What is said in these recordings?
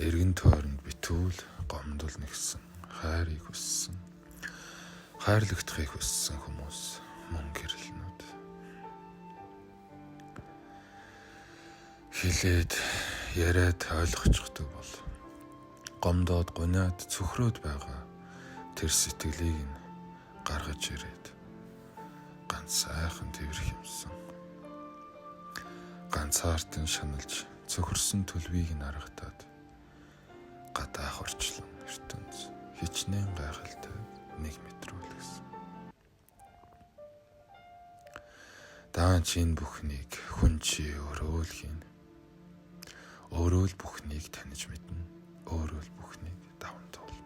эргэн тойронд битүүл гомдол нэгсэн хайрыг хүссэн. Хайрлагдахыг хүссэн хүмүүс мөн гэрэлнүүд. Хилээд яриад ойлгочихдог бол гомдоод гунаад цөхрөөд байгаа тэр сэтгэлийг нь гаргаж ирээд ганц сайхан тэрх юмсан. Ганцаартан шаналж цөхөрсөн төлвийг нь харагтаад гадаах орчлон ертөнц хичнээн гайхалтай нэг мэдрүүлгэсэн. Даанч энэ бүхнийг хүн чи өөрөө л хийн. Өөрөө л бүхнийг таних мэднэ. Өөрөө л бүхнийг даван туул.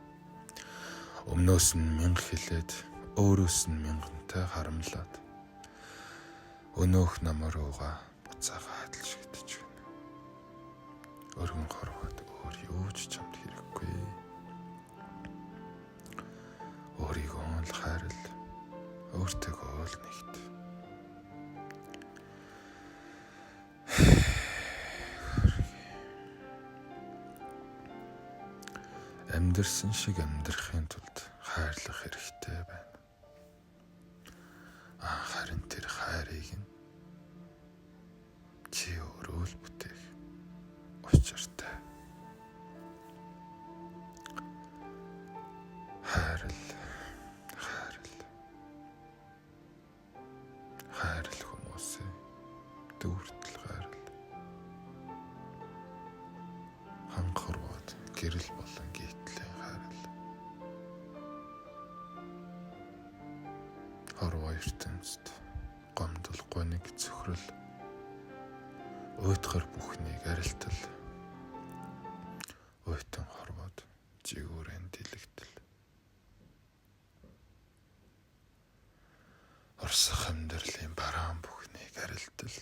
Өмнөөс нь мянга хэлээд өөрөөс нь мянгантай харамлаад өнөөх намарууга буцаага адилшигдэж байна. Өргөн хорвоод өөр юу ч чамд хэрэггүй. Өөрийгөө л хайрл, өөртөөгөө л нэгт. Амьдрсан шиг амьдрахын тулд хайрлах хэрэгтэй байна. Харин тэр хайрыг нь чи өөрөө л бүтээх учиртай. Хайрл хүмүүсээ дүүртэл хайрл. Ханхарваад гэрэл болон гитлээ хайрл. Хорвоо ертөнцид гомдолгүй нэг цөхрөл уйтгар бүхнийг арилтал. Уйтан хорвоод жигүүрэн дэлэгдэл. Орсох амьдралын бараан бүхнийг арилтал.